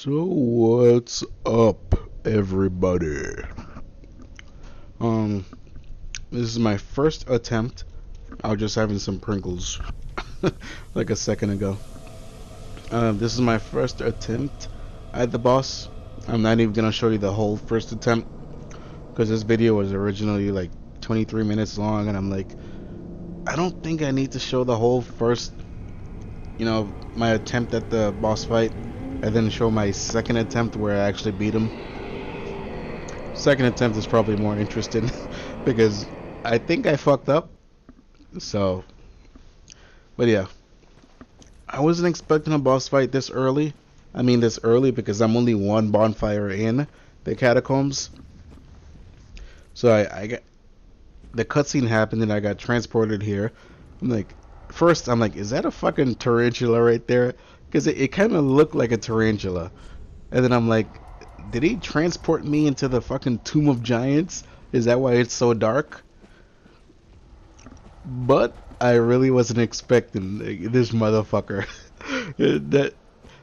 So what's up, everybody? Um, this is my first attempt. I was just having some Pringles like a second ago. This is my first attempt at the boss. I'm not even gonna show you the whole first attempt because this video was originally like 23 minutes long, and I'm like, I don't think I need to show the whole first, my attempt at the boss fight, and then show my second attempt where I actually beat him. Second attempt is probably more interesting because I think I fucked up. So, but yeah, I wasn't expecting a boss fight this early. I mean this early because I'm only one bonfire in the catacombs. So I got the cutscene happened and I got transported here. I'm like, is that a fucking tarantula right there? Because it kind of looked like a tarantula. And then I'm like, did he transport me into the fucking Tomb of Giants? Is that why it's so dark? But I really wasn't expecting this motherfucker. That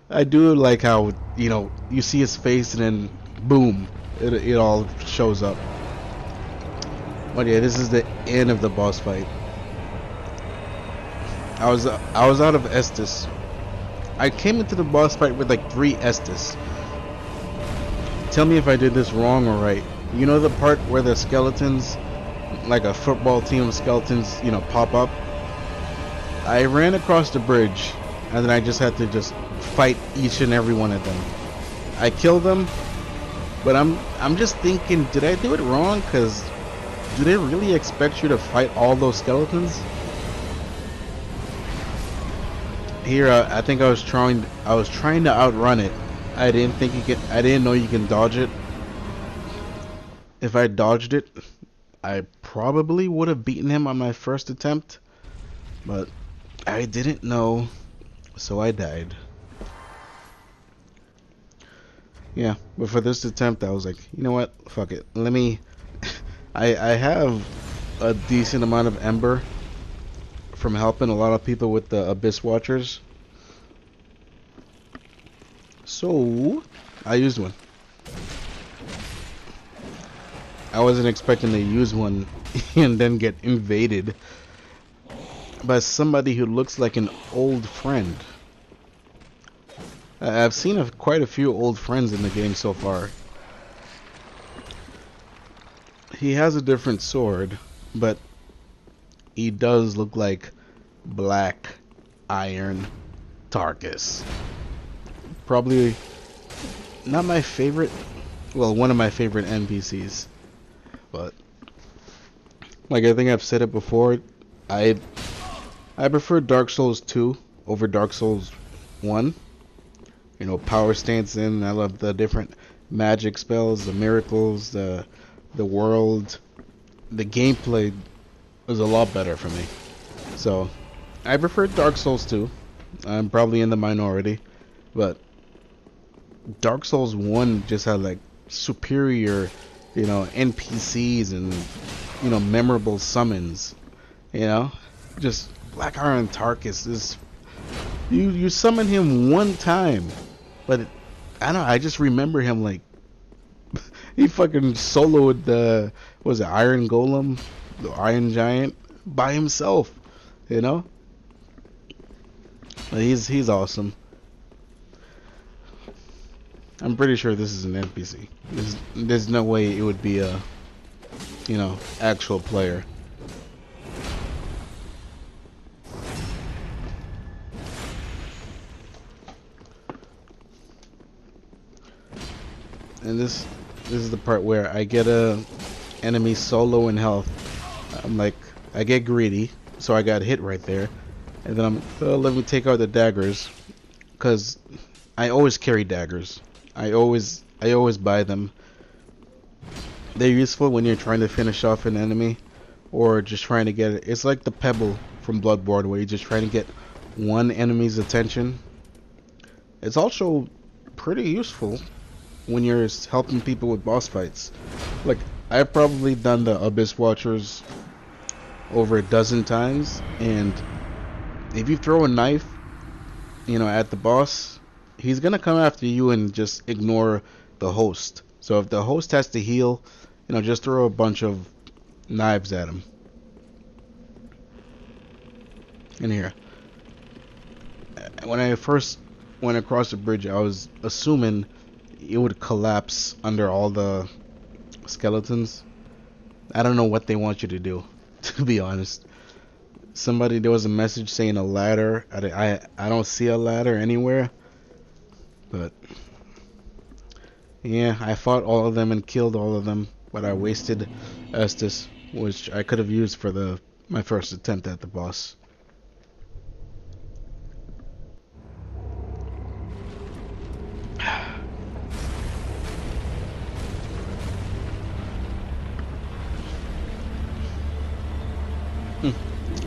I do like how, you see his face and then boom, it all shows up. But yeah, this is the end of the boss fight. I was out of Estus. I came into the boss fight with like 3 Estus. Tell me if I did this wrong or right. You know the part where the skeletons, like a football team of skeletons, pop up? I ran across the bridge, and then I just had to fight each and every one of them. I killed them, but I'm just thinking, did I do it wrong? Cause do they really expect you to fight all those skeletons? Here, I think I was trying to outrun it. I didn't know you can dodge it. If I dodged it, I probably would have beaten him on my first attempt, but I didn't know, so I died. Yeah, but for this attempt, I was like, you know what? Fuck it. Let me. I have a decent amount of Ember from helping a lot of people with the Abyss Watchers. So, I used one. I wasn't expecting to use one and then get invaded by somebody who looks like an old friend. I've seen quite a few old friends in the game so far. He has a different sword, but he does look like Black Iron Tarkus. Probably not my favorite, well, one of my favorite NPCs, but like I think I've said it before, I prefer Dark Souls 2 over Dark Souls 1. Power stance in. I love the different magic spells, the miracles, the world. The gameplay is a lot better for me. So, I prefer Dark Souls 2. I'm probably in the minority, but Dark Souls 1 just had like superior, NPCs and memorable summons. Just Black Iron Tarkus is you summon him one time, but I don't know, I just remember him like he fucking soloed the Iron Golem, the Iron Giant by himself, But he's awesome. I'm pretty sure this is an NPC. There's no way it would be a actual player. And this is the part where I get a enemy solo in health. I get greedy, so I got hit right there, and then let me take out the daggers, cause I always carry daggers. I always buy them. They're useful when you're trying to finish off an enemy, or just trying to get it. It's like the pebble from Bloodborne, where you're just trying to get one enemy's attention. It's also pretty useful when you're helping people with boss fights. Like, I've probably done the Abyss Watchers over a dozen times, and if you throw a knife, at the boss, he's gonna come after you and just ignore the host. So if the host has to heal, just throw a bunch of knives at him. In here. When I first went across the bridge, I was assuming it would collapse under all the skeletons. I don't know what they want you to do, to be honest. There was a message saying a ladder. I don't see a ladder anywhere. But yeah, I fought all of them and killed all of them, but I wasted Estus, which I could have used for my first attempt at the boss.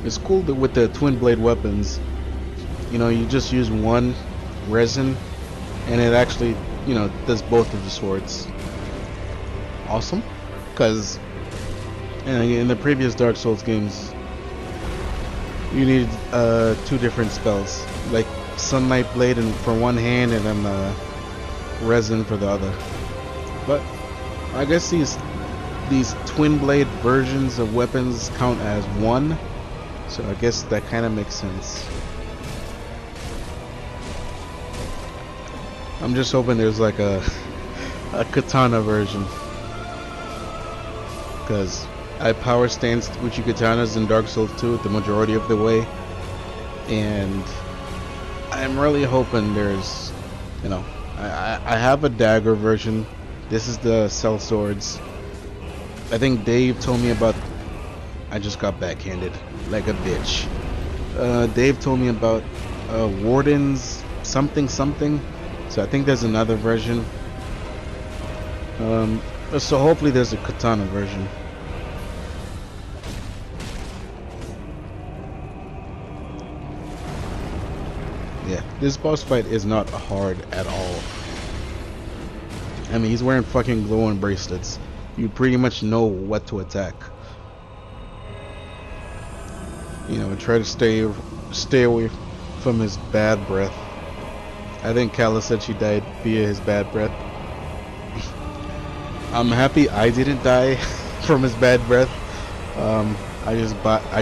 It's cool that with the twin blade weapons, you just use one resin and it actually, does both of the swords. Awesome. Because in the previous Dark Souls games, you needed 2 different spells, like Sunlight Blade for one hand and then resin for the other. But I guess these twin blade versions of weapons count as one, so I guess that kind of makes sense. I'm just hoping there's like a katana version, because I power stance Uchi katanas in Dark Souls 2 the majority of the way, and I'm really hoping there's, I have a dagger version. This is the cell swords. I think Dave told me about. I just got backhanded like a bitch. Dave told me about Warden's something. So I think there's another version. So hopefully there's a katana version. Yeah, this boss fight is not hard at all. I mean, he's wearing fucking glowing bracelets. You pretty much know what to attack. Try to stay away from his bad breath. I think Kala said she died via his bad breath. I'm happy I didn't die from his bad breath. I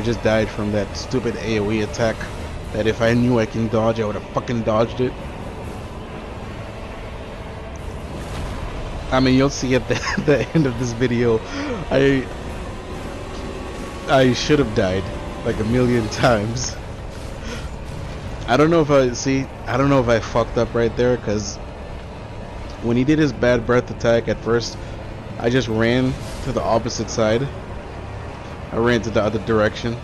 just died from that stupid AoE attack that if I knew I can dodge, I would have fucking dodged it. I mean, you'll see at the end of this video, I should have died like a million times. I don't know if I fucked up right there, because when he did his bad breath attack at first, I just ran to the opposite side. I ran to the other direction.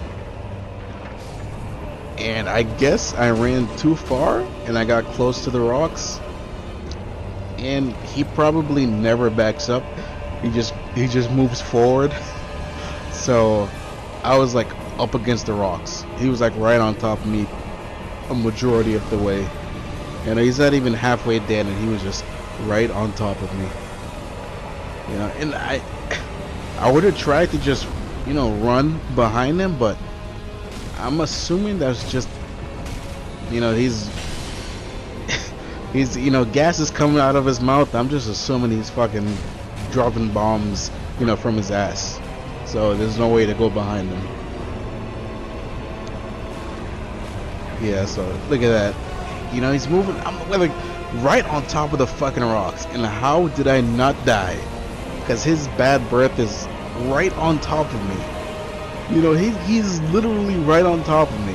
And I guess I ran too far and I got close to the rocks. And he probably never backs up. He just moves forward. So I was like up against the rocks. He was like right on top of me a majority of the way. And he's not even halfway dead and he was just right on top of me. And I would have tried to just, run behind him, but I'm assuming that's just, he's gas is coming out of his mouth. I'm just assuming he's fucking dropping bombs, from his ass. So there's no way to go behind him. Yeah, so look at that. He's moving. I'm like right on top of the fucking rocks. And how did I not die? Because his bad breath is right on top of me. He's literally right on top of me.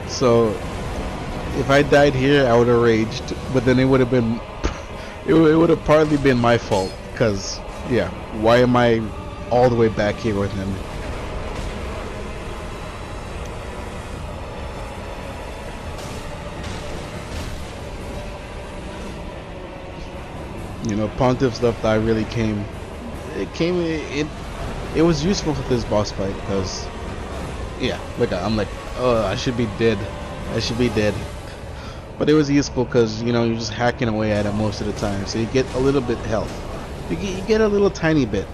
So if I died here, I would have raged. But then it would have been, it would have partly been my fault. Because, yeah, why am I all the way back here with him? Pontiff's left eye really came. It was useful for this boss fight because, yeah, look, I'm like, oh, I should be dead. But it was useful because you're just hacking away at it most of the time, so you get a little bit health. You get a little tiny bit.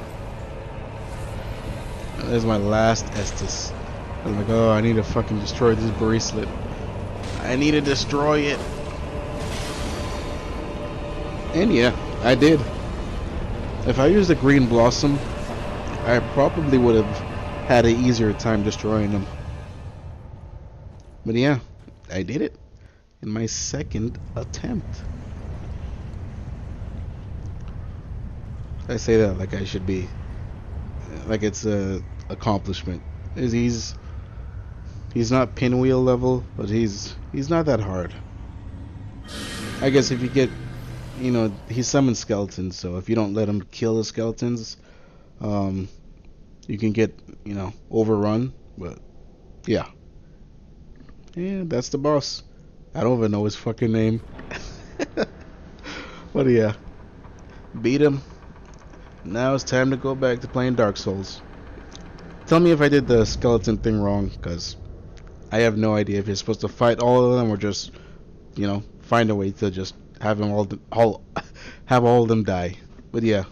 There's my last Estus. I'm like, oh, I need to fucking destroy this bracelet. I need to destroy it. And yeah, I did. If I used the green blossom, I probably would have had an easier time destroying them. But yeah, I did it in my second attempt. I say that like I should be, like it's a accomplishment. He's not pinwheel level, but he's not that hard. I guess if you get, he summons skeletons, so if you don't let him kill the skeletons, you can get, overrun. But yeah, that's the boss. I don't even know his fucking name. But yeah, beat him. Now it's time to go back to playing Dark Souls. Tell me if I did the skeleton thing wrong, because I have no idea if you're supposed to fight all of them or just, find a way to just have them all have all of them die. But yeah,